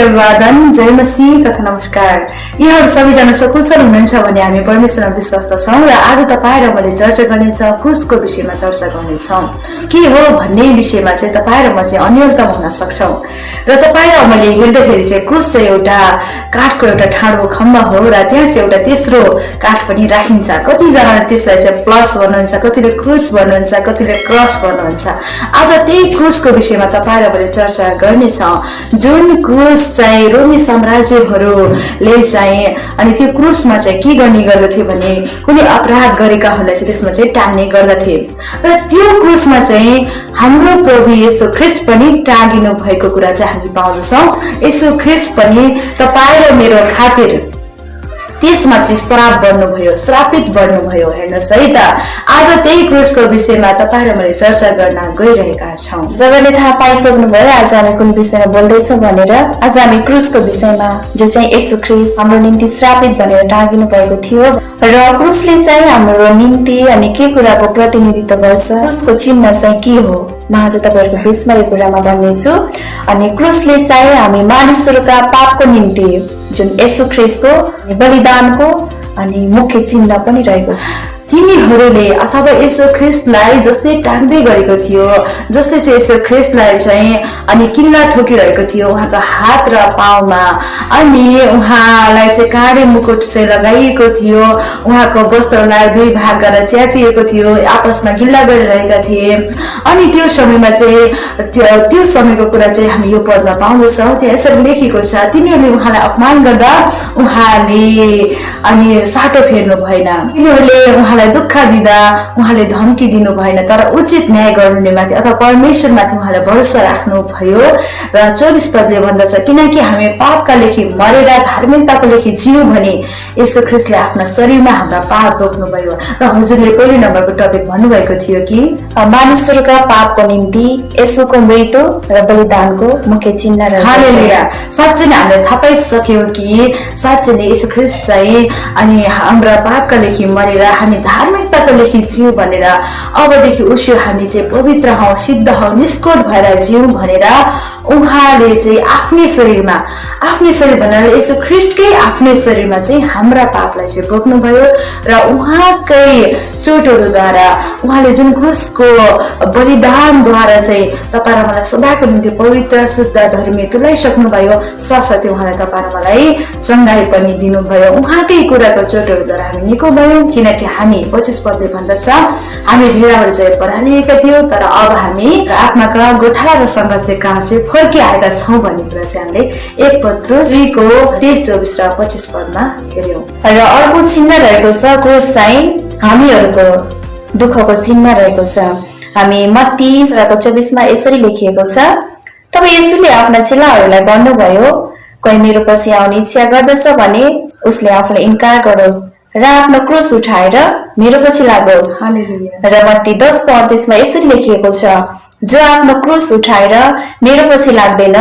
अभिवादन, जय मसीह तथा नमस्कार। यहाँहरू सबैजना सकुशल हुनुहुन्छ भने हामी परमेश्वरमा विश्वस्त छौँ र आज तपाईँ र मैले चर्चा गर्नेछ क्रुसको विषयमा चर्चा गर्नेछौँ। के हो भन्ने विषयमा चाहिँ तपाईँ र म चाहिँ अन्योलतम हुन सक्छौँ र तपाईँ र मैले हेर्दाखेरि चाहिँ क्रुस चाहिँ एउटा काठको एउटा ठाडो खम्बा हो र त्यहाँ चाहिँ एउटा तेस्रो काठ पनि राखिन्छ। कतिजनाले त्यसलाई चाहिँ प्लस भन्नुहुन्छ, कतिले क्रुस भन्नुहुन्छ, कतिले क्रस भन्नुहुन्छ। आज त्यही क्रुसको विषयमा तपाईँ र मैले चर्चा गर्नेछौँ। जुन क्रुस चाहिँ रोमी साम्राज्यहरूले चाहिँ अनि त्यो क्रुसमा चाहिँ के गर्ने गर्दथे भने कुनै अपराध गरेकाहरूलाई चाहिँ त्यसमा चाहिँ टाँग्ने गर्दथे र त्यो क्रुसमा चाहिँ हाम्रो प्रभु येशू ख्रीष्ट पनि टाँगिनु भएको कुरा चाहिँ हामी पाउँदछौँ। येशू ख्रीष्ट पनि तपाईँ र मेरो खातिर त्यसमा चाहिँ श्राप बन्नुभयो, श्रापित बन्नुभयो। हेर्नुहोस् है त, आज त्यही क्रुसको विषयमा तपाईँ र मैले चर्चा गर्न गइरहेका छौँ। जबले थाहा पाइसक्नुभयो आज हामी कुन विषयमा बोल्दैछौँ भनेर। आज हामी क्रुसको विषयमा, जो चाहिँ येशू ख्रीष्ट हाम्रो निम्ति श्रापित भनेर टाँगिनु भएको थियो र क्रुसले चाहिँ हाम्रो निम्ति अनि के कुराको प्रतिनिधित्व गर्छ, क्रुसको चिन्ह चाहिँ के हो, म आज तपाईहरुको बीचमा यो कुरामा भन्नेछु। अनि क्रुसले चाहिँ हामी मानिसहरूका पापको निम्ति जुन येशू ख्रीष्टको बलिदानको अनि मुख्य चिन्ह पनि रहेको छ। तिनीहरूले अथवा येशू ख्रीष्टलाई जसले टाँग्दै गरेको थियो, जसले चाहिँ येशू ख्रीष्टलाई चाहिँ अनि किल्ला ठोकिरहेको थियो उहाँको हात र पाउमा, अनि उहाँलाई चाहिँ काँडे मुकुट चाहिँ लगाइएको थियो, उहाँको वस्त्रलाई दुई भाग गरेर च्यातिएको थियो, आपसमा गिल्ला गरिरहेका थिए। अनि त्यो समयमा चाहिँ त्यो समयको कुरा चाहिँ हामी यो पदमा पाउँदछौँ। त्यहाँ यसरी लेखेको छ, तिनीहरूले उहाँलाई अपमान गर्दा उहाँले अनि साटो फेर्नु भएन, तिनीहरूले उहाँलाई दुःख दिँदा उहाँले धम्की दिनु भएन, तर उचित न्याय गर्ने माथि अथवा परमेश्वर माथि उहाँले भरोसा राख्नु भयो। र 24 पदले भन्दछ, किनकि हामी पापका लेखी मरेर धार्मिकताको लेखी जियौँ भने येशू ख्रीष्टले आफ्ना शरीरमा हाम्रा पाप बोक्नु भयो। र हजुरले पहिलो नम्बरको टपिक भन्नुभएको थियो कि मानिसहरूका पापको निम्ति येशूको मृत्यु र बलिदानको मुख्य चिन्ह रहेको छ। हालेलुया। साँच्चै नै हामीले थाहा पाइसक्यौँ कि साँच्चै नै येशू ख्रीष्ट चाहिँ अनि हाम्रा पापका लेखी मरेर हामी धार्मिकताको लेखी जियौँ भनेर, अबदेखि उसो हामी चाहिँ पवित्र हौँ, सिद्ध हौँ, निष्कोट भएर जियौँ भनेर उहाँले चाहिँ आफ्नै शरीर भनेर येशू ख्रीष्टकै आफ्नै शरीरमा चाहिँ हाम्रा पापलाई चाहिँ बोक्नुभयो र उहाँकै चोटहरूद्वारा, उहाँले जुन क्रुसको बलिदानद्वारा चाहिँ तपाईँ र मलाई सदाको निम्ति पवित्र शुद्ध धर्मी तुल्याइसक्नुभयो। साथसाथै उहाँले तपाईँ र मलाई चङ्गाई पनि दिनुभयो। उहाँकै कुराको चोटहरूद्वारा हामी निको भयौँ, किनकि हामी 25 पदले भन्दछ, हामी ढिँडाहरू चाहिँ परालिएका थियौँ तर अब हामी आत्माका गोठाला र संरक्षक कहाँ चाहिँ फर्किआएका छौँ भन्ने कुरा चाहिँ हामीले 1 पत्रुस 3 को 23, 24 र 25 पदमा हेर्यौँ। र अर्को चिन्ह रहेको छ, क्रुस चाहिँ हामीहरूको दुःखको चिन्ह रहेको छ। हामी मत्ती 24 मा यसरी लेखिएको छ, तब येशूले आफ्ना चेलाहरूलाई भन्नुभयो, कोही मेरो पछि आउने इच्छा गर्दछ भने उसले आफूलाई इन्कार गरोस् र आफ्नो क्रुस उठाएर मेरो पछि लागोस्। हालेलुया। र मत्ती 10:38 मा यसरी लेखिएको छ, जो आफ्नो क्रुस उठाएर मेरो पछि लाग्दैन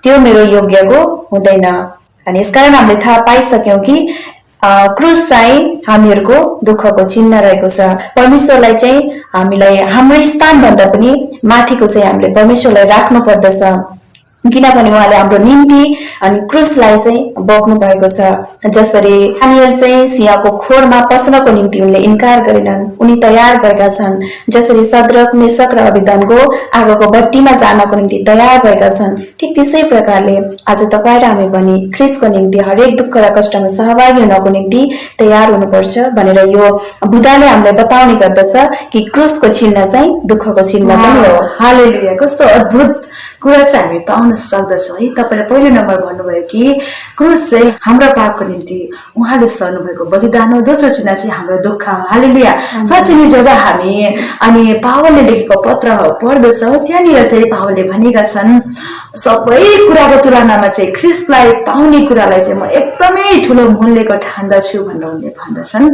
त्यो मेरो योग्यको हुँदैन। अनि यसकारण हामीले थाहा पाइसक्यौं कि क्रुस चाहिँ हामीहरूको दुःखको चिन्ह रहेको छ। परमेश्वरलाई चाहिँ हामीलाई हाम्रो स्थान भन्दा पनि माथिको चाहिँ हामीले परमेश्वरलाई राख्नु पर्दछ, किनभने उहाँले हाम्रो निम्ति अनि क्रुसलाई चाहिँ बोक्नु भएको छ। जसरी दानियल चाहिँ सिंहको खोरमा पस्नको निम्ति उनले इन्कार गरेनन्, उनी तयार भएका छन्। जसरी सद्रक मेशक र अबेदनको आगोको भट्टीमा जानको निम्ति तयार भएका छन्, ठीक त्यसै प्रकारले आज तपाईँ र हामी पनि ख्रीष्टको निम्ति हरेक दुःख र कष्टमा सहभागी हुनको निम्ति तयार हुनुपर्छ भनेर यो बुदाले हामीलाई बताउने गर्दछ कि क्रुसको चिन्ह चाहिँ दुःखको चिन्ह पनि हो। हालेलुया। कस्तो अद्भुत कुरा चाहिँ हामी पाउन सक्दछौँ है। तपाईँले पहिलो नम्बर भन्नुभयो कि क्रुस चाहिँ हाम्रो पापको निम्ति उहाँले सर्नु भएको बलिदान हो। दोस्रो चिन्ह चाहिँ हाम्रो दुःख हो। हालेलुया। साँच्चै नै जब हामी अनि पावलले लेखेको पत्र पढ्दछौँ त्यहाँनिर चाहिँ पावलले भनेका छन् सबै कुराको तुलनामा चाहिँ ख्रीष्टलाई पाउने कुरालाई चाहिँ म एकदमै ठुलो मूल्यको ठान्दछु भनेर उनले भन्दछन्।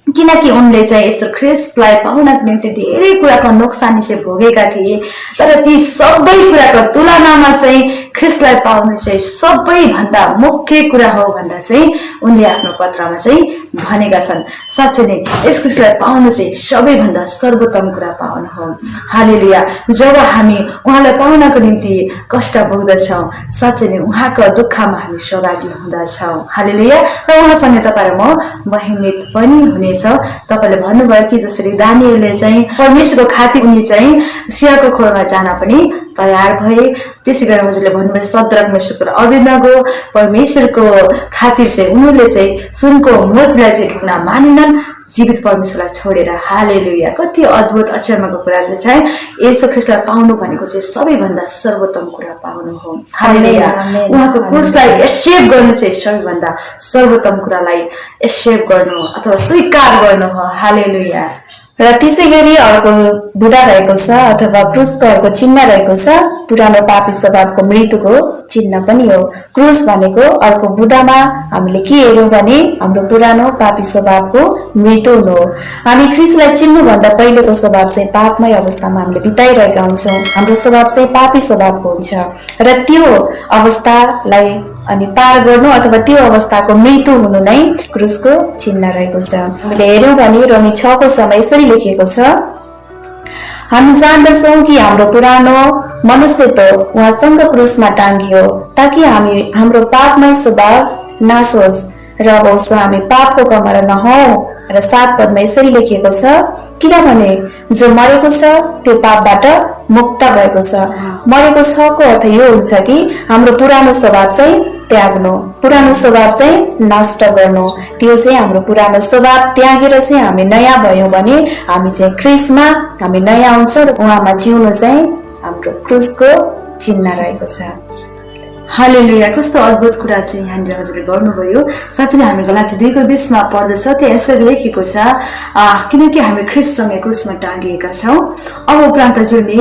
किनकि उनले चाहिँ यसो ख्रीष्टलाई पाउनको निम्ति धेरै कुराको नोक्सानी चाहिँ भोगेका थिए, तर ती सबै कुराको तुलनामा चाहिँ ख्रीष्टलाई पाउनु चाहिँ सबैभन्दा मुख्य कुरा हो भनेर चाहिँ उनले आफ्नो पत्रमा चाहिँ भनेका छन्। साँच्चै नै यस ख्रीष्टलाई पाउनु चाहिँ सबैभन्दा सर्वोत्तम कुरा पाउनु हो। हालेलुया। जब हामी उहाँलाई पाउनको निम्ति कष्ट भोग्दछौँ साँच्चै नै उहाँको दुःखमा हामी सहभागी हुँदछौँ। हालेलुया। र उहाँसँग तपाईँ र म महिमित पनि हुनेछ। तपाईँले भन्नुभयो कि जसरी दानिएलले चाहिँ परमेश्वरको खातिर उनी चाहिँ सिंहको खोरमा जान पनि तयार भए, त्यसै गरी हजुरले भन्नुभयो सद्रक मेशक र अबेदनगो परमेश्वरको खातिर चाहिँ उनीहरूले चाहिँ सुनको मूर्तिलाई चाहिँ ढुक्न मानेनन्, जीवित परमेश्वरलाई छोडेर। हालेलुया। कति अद्भुत अचम्मको कुरा चाहिँ येशू ख्रीष्टलाई पाउनु भनेको चाहिँ सबैभन्दा सर्वोत्तम कुरा पाउनु हो। हालेलुया। उहाँको क्रुसलाई एक्सेप्ट गर्नु चाहिँ सबैभन्दा सर्वोत्तम कुरालाई एक्सेप्ट गर्नु अथवा स्वीकार गर्नु हो। हालेलुया। र त्यसै गरी अर्को बुदा रहेको छ अथवा क्रुसको अर्को चिन्ह रहेको छ पुरानो पापी स्वभावको मृत्युको चिन्ह पनि हो। क्रुस भनेको अर्को बुदामा हामीले के हेर्यौं भने हाम्रो पुरानो पापी स्वभावको मृत्यु हो। हामी ख्रीष्टलाई चिन्नुभन्दा पहिलेको स्वभाव चाहिँ पापमय अवस्थामा हामीले बिताइरहेका हुन्छौँ। हाम्रो स्वभाव चाहिँ पापी स्वभावको हुन्छ र त्यो अवस्थालाई अनि पार गर्नु अथवा त्यो अवस्थाको मृत्यु हुनु नै क्रुसको चिन्ह रहेको छ। हामीले हेर्यौं भने रोमी 6 को समय यसरी लेखिएको छ, हामी जान्दछौँ कि हाम्रो पुरानो मनुष्यत्व उहाँसँग क्रुसमा टाँगियो ताकि हाम्रो पापमय स्वभाव नाश होस् र अब उसो हामी पापको कमरा नहौं। र 7 पदमा यसरी लेखिएको छ, किनभने जो मरेको छ त्यो पापबाट मुक्त भएको छ। मरेको छ को अर्थ यो हुन्छ कि हाम्रो पुरानो स्वभाव चाहिँ त्याग्नु, पुरानो स्वभाव चाहिँ नष्ट गर्नु। त्यो चाहिँ हाम्रो पुरानो स्वभाव त्यागेर चाहिँ हामी नयाँ भयौं भने हामी चाहिँ ख्रीष्टमा हामी नयाँ हुन्छौँ र उहाँमा जिउनु चाहिँ हाम्रो क्रुसको चिन्ह रहेको छ। हालेलुया। कस्तो अद्भुत कुरा चाहिँ यहाँनिर हजुरले गर्नुभयो। साँच्चै हामी गलाती 2 को 20 मा पढ्दछ, त्यहाँ यसरी लेखेको छ, किनकि हामी ख्रीष्टसँगै क्रुसमा टाँगिएका छौँ। अब उपरान्त जिउने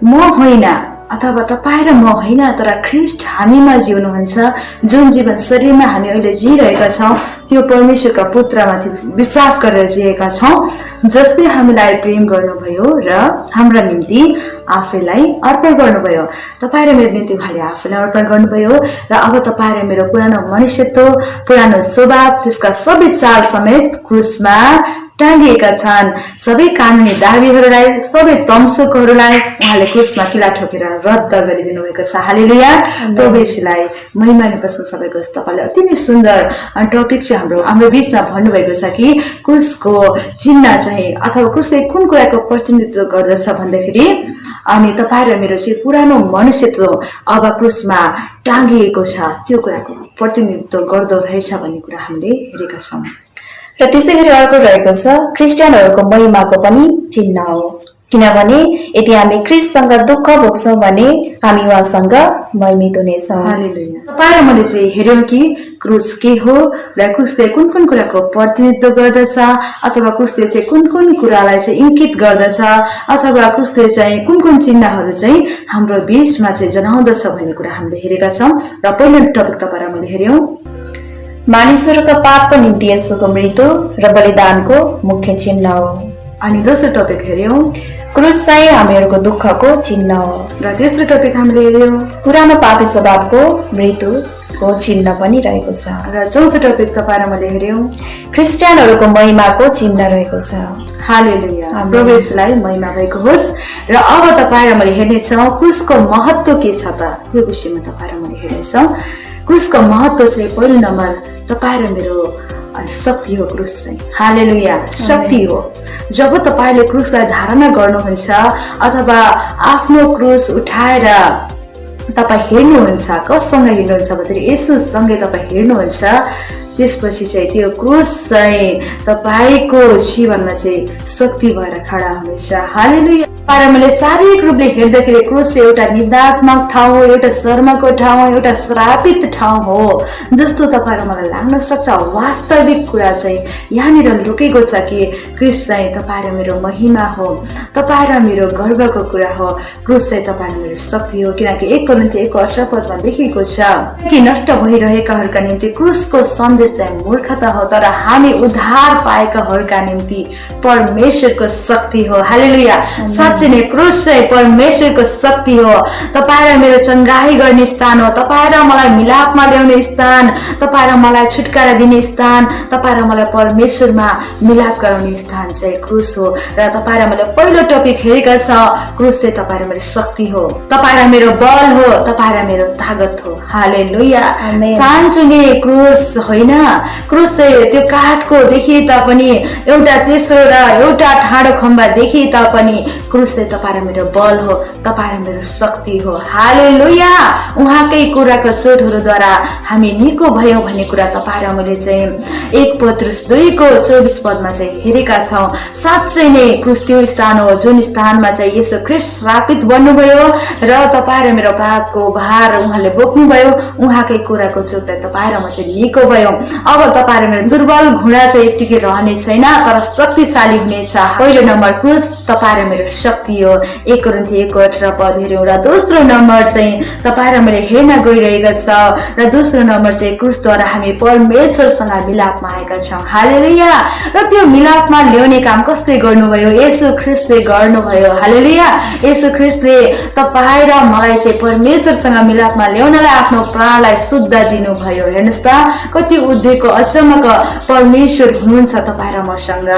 म होइन अथवा तपाईँ र म होइन, तर ख्रीष्ट हामीमा जिउनुहुन्छ। जुन जीवन शरीरमा हामी अहिले जिइरहेका छौँ त्यो परमेश्वरका पुत्रमाथि विश्वास गरेर जिएका छौँ, जसले हामीलाई प्रेम गर्नुभयो र हाम्रा निम्ति आफैलाई अर्पण गर्नुभयो। तपाईँ र मेरो निम्ति उहाँले आफैलाई अर्पण गर्नुभयो र अब तपाईँ र मेरो पुरानो मनुष्यत्व, पुरानो स्वभाव, त्यसका सबै चाल समेत क्रुसमा टाँगिएका छन्। सबै कानुनी दाबीहरूलाई, सबै तमसुकहरूलाई उहाँले क्रुसमा किला ठोकेर रद्द गरिदिनु भएको छ। हालेलुया। प्रभुलाई महिमा निपस्न सबैको तपाईँले अति नै सुन्दर टपिक चाहिँ हाम्रो बीचमा भन्नुभएको छ कि क्रुसको चिन्ह चाहिँ अथवा क्रुसले कुन कुराको प्रतिनिधित्व गर्दछ भन्दाखेरि अनि तपाईँ र मेरो चाहिँ पुरानो मनुष्यत्व अब क्रुसमा टाँगिएको छ, त्यो कुराको प्रतिनिधित्व गर्दो रहेछ भन्ने कुरा हामीले हेरेका छौँ। र त्यसै गरी अर्को रहेको छ क्रिस्चियनहरूको महिमाको पनि चिन्ह हो, किनभने यदि हामी ख्रीष्टसँग दुःख भोग्छौँ भने हामी उहाँसँग महिमित हुनेछौँ। हालेलुया। तपाईँ र मैले चाहिँ हेर्यौं कि क्रुस के हो र क्रुसले कुन कुन कुराको प्रतिनिधित्व गर्दछ अथवा क्रुसले चाहिँ कुन कुन कुरालाई चाहिँ इंकित गर्दछ अथवा क्रुसले चाहिँ कुन कुन चिन्हहरू चाहिँ हाम्रो बीचमा चाहिँ जनाउँदछ भन्ने कुरा हामीले हेरेका छौँ। र पहिलो टपिक तपाईँ र मैले हेर्यौं मानिसहरूको पापको निम्ति येशूको मृत्यु र बलिदानको मुख्य चिन्ह हो। अनि दोस्रो टपिक हेर्यौं क्रुस चाहिँ हामीहरूको दुःखको चिन्ह हो। र तेस्रो टपिक हामीले हेर्यौं पुरानो पापी स्वभावको मृत्युको चिन्ह पनि रहेको छ। र चौथो टपिक तपाईँ र मैले हेर्यौं क्रिस्चियनहरूको महिमाको चिन्ह रहेको छ। हालेलुया। प्रभुलाई महिमा भएको होस्। र अब तपाईँ र मैले हेर्नेछौँ क्रुसको महत्त्व के छ त, त्यो विषयमा तपाईँ र मैले हेर्नेछौँ। क्रुसको महत्त्व चाहिँ पहिलो नम्बर तपाईँ र मेरो शक्ति हो। क्रुस चाहिँ हालेलुया शक्ति हो। जब तपाईले क्रुसलाई धारणा गर्नुहुन्छ अथवा आफ्नो क्रुस उठाएर तपाईँ हिँड्नुहुन्छ, कससँग हिँड्नुहुन्छ भन्दाखेरि येशूसँगै तपाईँ हिँड्नुहुन्छ, त्यसपछि चाहिँ त्यो क्रुस चाहिँ तपाईको जीवनमा चाहिँ शक्ति भएर खडा हुनेछ। हालेलुया। पारामले शारीरिक रूपले हेर्दाखेरि क्रुस एउटा निन्दात्मक ठाउँ हो, एउटा शर्मको ठाउँ हो, एउटा श्रापित ठाउँ हो जस्तो तपाईहरु मलाई लाग्न सक्छ। वास्तविक कुरा चाहिँ यहाँनिर लुकेको छ कि क्रुस चाहिँ तपाईँ र मेरो महिमा हो, तपाईँ र मेरो गर्वको कुरा हो। क्रुस चाहिँ तपाईँ र मेरो शक्ति हो, किनकि 1 कोरिन्थी 1:18 लेखिएको छ कि नष्ट भइरहेकाहरूका निम्ति क्रुसको सन्देश चाहिँ मूर्खता हो, तर हामी उद्धार पाएकाहरूका निम्ति परमेश्वरको शक्ति हो। हालेलुया। साँच्चै नै क्रुस चाहिँ परमेश्वरको शक्ति हो। तपाईँ र मेरो चंगाई गर्ने स्थान हो, तपाईँ र मलाई मिलापमा ल्याउने स्थान, तपाईँ र मलाई छुटकारा दिने स्थान, तपाईँ र मलाई परमेश्वरमा मिलाप गराउने स्थान चाहिँ क्रुस हो। र तपाईँ र मैले पहिलो टपिक हेरेका छ, क्रुस चाहिँ तपाईँ र मेरो शक्ति हो, तपाईँ र मेरो बल हो, तपाईँ र मेरो तागत हो। हालेलुया। चाहन्छु नि क्रुस होइन, क्रुस चाहिँ त्यो काठको देखिए तापनि, एउटा तेस्रो र एउटा ठाडो खम्बा देखिए तापनि क्रुस चाहिँ तपाईँ र मेरो बल हो, तपाईँ र मेरो शक्ति हो। हालेलुया। उहाँकै कुराको चोटहरूद्वारा हामी निको भयौं भन्ने कुरा तपाईँ र मैले चाहिँ 1 पत्रुस 2:24 चाहिँ हेरेका छौं। साँच्चै नै क्रुस त्यो स्थान हो जुन स्थानमा चाहिँ येशू ख्रीष्ट श्रापित बन्नुभयो र तपाईँ र मेरो पापको भार उहाँले बोक्नुभयो। उहाँकै कुराको चोटले तपाईँ र म चाहिँ निको भयौं। अब तपाईँ र मेरो दुर्बल घुँडा चाहिँ यतिकै रहने छैन, तर शक्तिशाली हुनेछ। पहिलो नम्बर क्रुस तपाईँ र मेरो शक्ति हो, 1 कोरिन्थी 1:18 हेर्यौं। र दोस्रो नम्बर चाहिँ तपाईँ र मैले हेर्न गइरहेको छ, र दोस्रो नम्बर चाहिँ क्रुसद्वारा हामी परमेश्वरसँग मिलापमा आएका छौं। हालेलुया। र त्यो मिलापमा ल्याउने काम कसले गर्नुभयो? येशू ख्रीष्टले गर्नुभयो। हालेलुया। येशू ख्रीष्टले तपाईँ र मलाई चाहिँ परमेश्वरसँग मिलापमा ल्याउनलाई आफ्नो प्राणलाई शुद्ध दिनुभयो। हेर्नुस् त कति उद्धिको अचम्मको परमेश्वर हुनुहुन्छ तपाईँ र मसँग।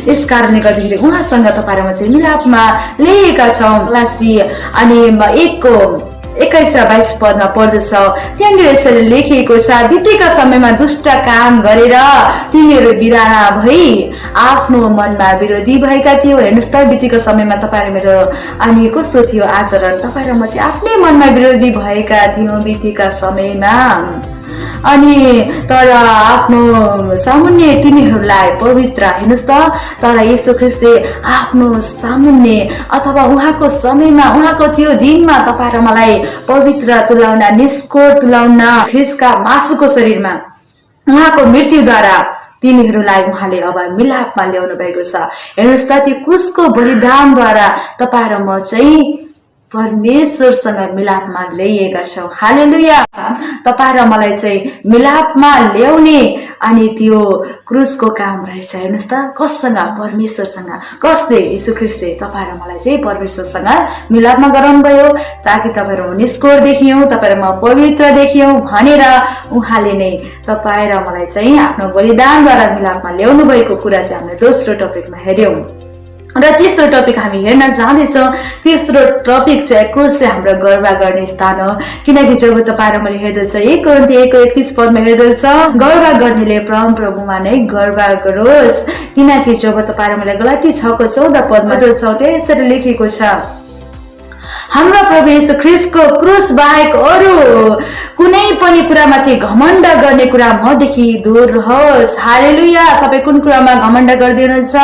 यस कारणले गर्दाखेरि उहाँसँग तपाईँ र म चाहिँ मिलापमा ल्याएका छौं। गलाती अनि 1:21 र 22 पढ्दछ। त्यहाँनिर यसरी लेखिएको छ, बितेका समयमा दुष्ट काम गरेर तिमीहरू बिराना भई आफ्नो मनमा विरोधी भएका थियौ। हेर्नुस् त बितेका समयमा तपाईँ र मेरो अनि कस्तो थियो आचरण? तपाईँ र म चाहिँ आफ्नै मनमा विरोधी भएका थियौं बितेका समयमा। अनि तर आफ्नो सामुन्ने तिनीहरूलाई पवित्र, हेर्नुस् त, तर येशू ख्रीष्टले आफ्नो सामुन्ने अथवा उहाँको समयमा, उहाँको त्यो दिनमा तपाईँ र मलाई पवित्र तुल्याउन, निष्कोर तुल्याउन ख्रीष्टका मासुको शरीरमा उहाँको मृत्युद्वारा तिमीहरूलाई उहाँले अब मिलापमा ल्याउनु भएको छ। हेर्नुस् त त्यो क्रुसको बलिदानद्वारा तपाईँ र म चाहिँ परमेश्वरसँग मिलापमा ल्याइएका छौं। हालेलुया। तपाईँ र मलाई चाहिँ मिलापमा ल्याउने अनि त्यो क्रुसको काम रहेछ। हेर्नुस् त कससँग? परमेश्वरसँग। कसले? येशू ख्रीष्टले तपाईँ र मलाई चाहिँ परमेश्वरसँग मिलापमा गराउनु भयो, ताकि तपाईँ र म निष्कोर देखियौं, तपाईँ र म पवित्र देखियौं भनेर उहाँले नै तपाईँ र मलाई चाहिँ आफ्नो बलिदानद्वारा मिलापमा ल्याउनु भएको कुरा चाहिँ हामीले दोस्रो टपिकमा हेर्यौं। र तेस्रो टपिक हामी हेर्न जाँदैछौँ। तेस्रो टपिक चाहिँ क्रुस चाहिँ हाम्रो गर्व गर्ने स्थान हो। किनकि जब तपाईँ र मैले हेर्दछ 1 कोरिन्थी 1:31 हेर्दछ, गर्व गर्नेले परम प्रभुमा नै गर्व गरोस्। किनकि जब तपाईँ र मैले गलाती 6:14 हेर्दछ, त्यहाँ यसरी लेखिएको छ, हाम्रो प्रभु येशू ख्रीष्टको क्रुस बाहेक अरू कुनै पनि कुरामाथि घमण्ड गर्ने कुरा मदेखि दूर रहोस्। हालेलुया। तपाईँ कुन कुरामा घमण्ड गर्दै हुनुहुन्छ?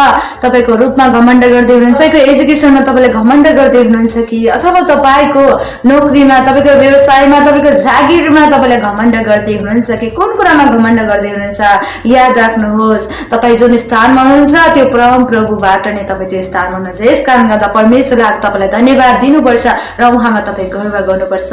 तपाईँको रूपमा घमण्ड गर्दै हुनुहुन्छ कि एजुकेसनमा तपाईँले घमण्ड गर्दै हुनुहुन्छ कि अथवा तपाईँको नोकरीमा, तपाईँको व्यवसायमा, तपाईँको जागिरमा तपाईँले घमण्ड गर्दै हुनुहुन्छ कि कुन कुरामा घमण्ड गर्दै हुनुहुन्छ? याद राख्नुहोस्, तपाईँ जुन स्थानमा हुनुहुन्छ त्यो परम प्रभुबाट नै तपाईँ त्यो स्थानमा हुनुहुन्छ। यस कारणले गर्दा परमेश्वरले आज तपाईँलाई धन्यवाद दिनुपर्छ र उहाँमा तपाईँ गर्व गर्नुपर्छ।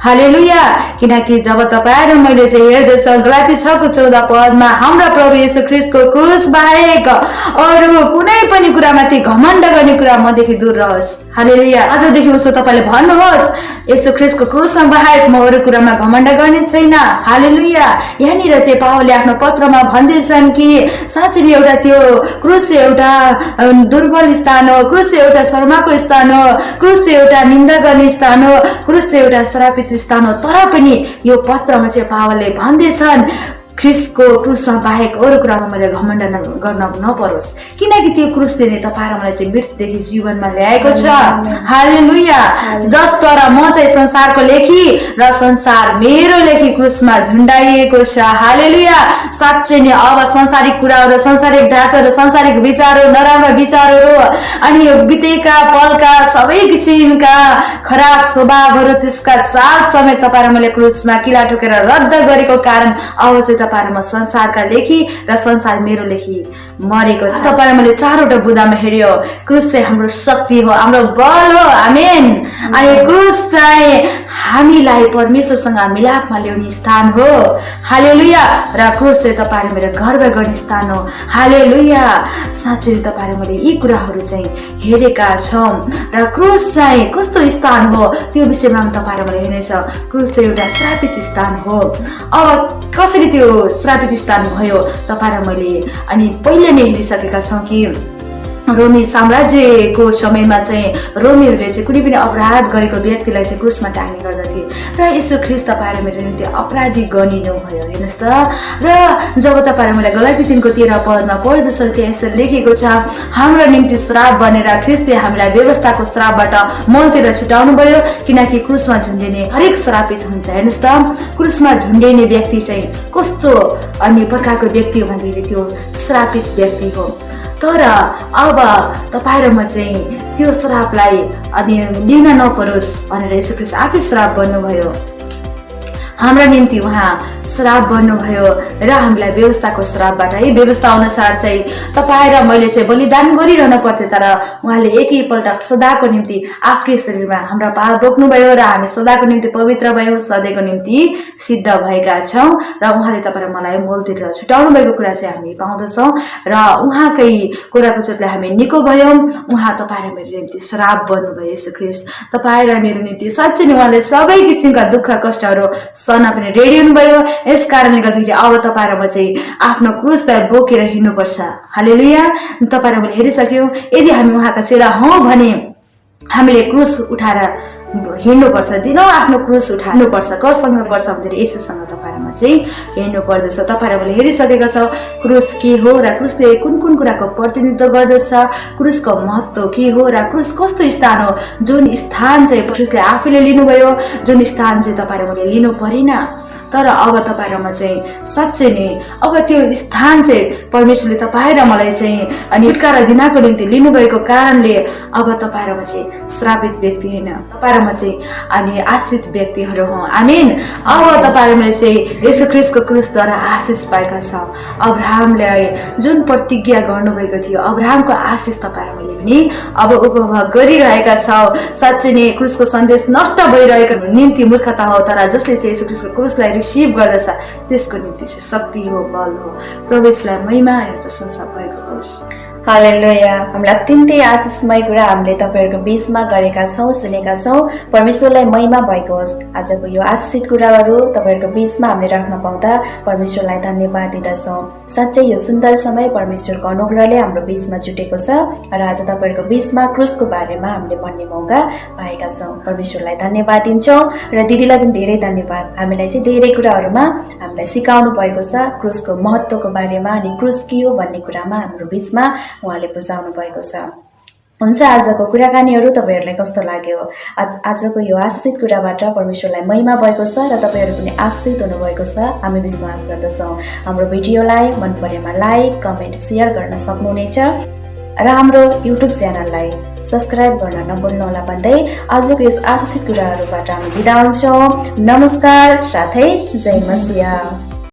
हालेलुया। किनकि जब तपाईँ र मैले चाहिँ हेर्दैछ गलाती 6:14 हाम्रो प्रभु येशू ख्रीष्टको क्रुस बाहेक अरू कुनै पनि कुरामाथि घमण्ड गर्ने कुरा मदेखि दूर रहोस्। हालेलुया। आजदेखि उसो तपाईँले भन्नुहोस्, येशू ख्रीष्टको क्रुस बाहेक म अरू कुरामा घमण्ड गर्ने छैन। हालेलुया। यहाँनिर चाहिँ पावलले आफ्नो पत्रमा भन्दैछन् कि साँच्चै एउटा त्यो क्रुस एउटा दुर्बल स्थान हो, क्रुस एउटा शर्माको स्थान हो, क्रुस एउटा निन्दा गर्ने स्थान हो, क्रुस एउटा श्रापित स्थान हो। तर पनि यो पत्रमा चाहिँ पावलले भन्दैछन् ख्रिस्टको क्रुसमा बाहेक अरू कुरामा मैले घमण्ड गर्न नपरोस्, किनकि त्यो क्रुसले नै तपाईँ र मलाई चाहिँ मृत्युदेखि जीवनमा ल्याएको छ। हालेलुया। जसद्वारा म चाहिँ संसारको लेखी र संसार मेरो लेखी क्रुसमा झुन्डाइएको छ। हालेलुया। साँच्चै नै अब संसारिक कुराहरू, संसारिक ढाँचाहरू, संसारिक विचारहरू, नराम्रा विचारहरू अनि बितेका पलका सबै किसिमका खराब स्वभावहरू, त्यसका चाल समेत तपाईँ र मैले क्रुसमा किला ठोकेर रद्द गरेको कारण अब चाहिँ तपाईँ र म संसारका लेखी र संसार मेरो लेखी मरेको छ। तपाईँ र मैले चारवटा बुँदामा हेऱ्यो, क्रुस चाहिँ हाम्रो शक्ति हो, हाम्रो बल हो। आमेन। अनि क्रुस चाहिँ हामीलाई परमेश्वरसँग मिलापमा ल्याउने स्थान हो। हालेलुया। र क्रुस चाहिँ तपाईँ र मेरो गर्व गर्ने स्थान हो। हालेलुया। साँच्चै तपाईँ र मैले यी कुराहरू चाहिँ हेरेका छौँ। र क्रुस चाहिँ कस्तो स्थान हो त्यो विषयमा तपाईँ र मैले हेर्नेछ। क्रुस चाहिँ एउटा श्रापित स्थान हो। अब कसरी त्यो श्रापित स्थान भयो तपाईँ र मैले अनि पहिले नै हेरिसकेका छौँ कि रोमी साम्राज्यको समयमा चाहिँ रोमीहरूले चाहिँ कुनै पनि अपराध गरेको व्यक्तिलाई चाहिँ क्रुसमा टार्ने गर्दथे र यसो ख्रिस्ट तपाईँ र मेरो निम्ति अपराधी गनिनु भयो। हेर्नुहोस् त। र जब तपाईँ र मलाई गलाती 3:13 पदमा पढ्दछ त्यहाँ यसरी लेखेको छ, हाम्रो निम्ति श्राप बनेर ख्रिस्टले हामीलाई व्यवस्थाको श्रापबाट मलतिर छुटाउनु भयो, किनकि क्रुसमा झुन्डिने हरेक श्रापित हुन्छ। हेर्नुहोस् त। क्रुसमा झुन्डिने व्यक्ति चाहिँ कस्तो अन्य प्रकारको व्यक्ति हो भन्दाखेरि त्यो श्रापित व्यक्ति हो। तर अब तपाईँ र म चाहिँ त्यो श्रापलाई अनि लिन नपरोस् भनेर यसो ख्रिस्ट आफै श्राप बन्नुभयो, हाम्रा निम्ति उहाँ श्राप बन्नुभयो र हामीलाई व्यवस्थाको श्रापबाट है व्यवस्था अनुसार चाहिँ तपाईँ र मैले चाहिँ बलिदान गरिरहनु पर्थ्यो, तर उहाँले एकैपल्ट सदाको निम्ति आफ्नै शरीरमा हाम्रा पाप बोक्नुभयो र हामी सदाको निम्ति पवित्र भयौँ, सधैँको निम्ति सिद्ध भएका छौँ र उहाँले तपाईँ र मलाई मोलतिर छुटाउनु भएको कुरा चाहिँ हामी पाउँदछौँ र उहाँकै कोराको चोटले हामी निको भयौँ। उहाँ तपाईँ र मेरो निम्ति श्राप बन्नुभयो यसो ख्रिस्ट। तपाईँ र मेरो निम्ति साँच्चै नै उहाँले सबै किसिमका दुःख कष्टहरू सहन पनि रेडी हुनुभयो। यस कारणले गर्दाखेरि अब तपाईँ र म चाहिँ आफ्नो क्रुसलाई बोकेर हिँड्नुपर्छ। हालेलुया। तपाईँ र मैले हेरिसक्यौँ, यदि हामी उहाँका चेला हौँ भने हामीले क्रुस उठाएर हिँड्नुपर्छ, दिनौँ आफ्नो क्रुस उठाउनुपर्छ। कसँग पर्छ भन्दाखेरि यसोसँग तपाईँ र म चाहिँ हिँड्नु पर्दछ। तपाईँ र मैले हेरिसकेका छौँ क्रुस के हो र क्रुसले कुन कुन कुराको प्रतिनिधित्व गर्दछ, क्रुसको महत्त्व के हो र क्रुस कस्तो स्थान हो, जुन स्थान चाहिँ क्रुसले आफैले लिनुभयो, जुन स्थान चाहिँ तपाईँ र मैले लिनु परेन। तर अब तपाईँ र म चाहिँ साँच्चै नै अब त्यो स्थान चाहिँ परमेश्वरले तपाईँ र मलाई चाहिँ अनि छुटकारा दिनको निम्ति लिनुभएको कारणले अब तपाईँ र म चाहिँ श्रापित व्यक्ति होइन, तपाईँ र म चाहिँ अनि आश्रित व्यक्तिहरू हौँ। आमेन। अब तपाईँ र मैले चाहिँ यसो ख्रिस्टको क्रुसद्वारा आशिष पाएका छौँ। अब्राहमले जुन प्रतिज्ञा गर्नुभएको थियो, अब्राहमको आशिष तपाईँ र मैले पनि अब उपभोग गरिरहेका छौँ। साँच्चै नै क्रुसको सन्देश नष्ट भइरहेको निम्ति मूर्खता हो, तर जसले चाहिँ यसो ख्रिस्टको क्रुसलाई रिसिभ गर्दछ त्यसको निम्ति चाहिँ शक्ति हो, बल हो। प्रभुलाई महिमा अनि प्रशंसा भएको होस्। हालेलुया। हामीलाई अत्यन्तै आशिषमय कुरा हामीले तपाईँहरूको बीचमा गरेका छौँ, सुनेका छौँ। परमेश्वरलाई महिमा भएको होस्। आजको यो आशिषित कुराहरू तपाईँहरूको बीचमा हामीले राख्न पाउँदा परमेश्वरलाई धन्यवाद दिँदछौँ। साँच्चै यो सुन्दर समय परमेश्वरको अनुग्रहले हाम्रो बीचमा जुटेको छ र आज तपाईँहरूको बीचमा क्रुसको बारेमा हामीले भन्ने मौका पाएका छौँ। परमेश्वरलाई धन्यवाद दिन्छौँ र दिदीलाई पनि धेरै धन्यवाद। हामीलाई चाहिँ धेरै कुराहरूमा हामीलाई सिकाउनु भएको छ क्रुसको महत्त्वको बारेमा अनि क्रुस के हो भन्ने कुरामा हाम्रो बीचमा उहाँले बुझाउनु भएको छ। हुन्छ, आजको कुराकानीहरू तपाईँहरूलाई कस्तो लाग्यो? आजको यो आशिषित कुराबाट परमेश्वरलाई महिमा भएको छ र तपाईँहरू पनि आशिषित हुनुभएको छ हामी विश्वास गर्दछौँ। हाम्रो भिडियोलाई मन परेमा लाइक, कमेन्ट, सेयर गर्न सक्नुहुनेछ र हाम्रो युट्युब च्यानललाई सब्सक्राइब गर्न नभुल्नुहोला भन्दै आजको यस आशिषित कुराहरूबाट हामी बिदा हुन्छौँ। नमस्कार साथै जय मसिह।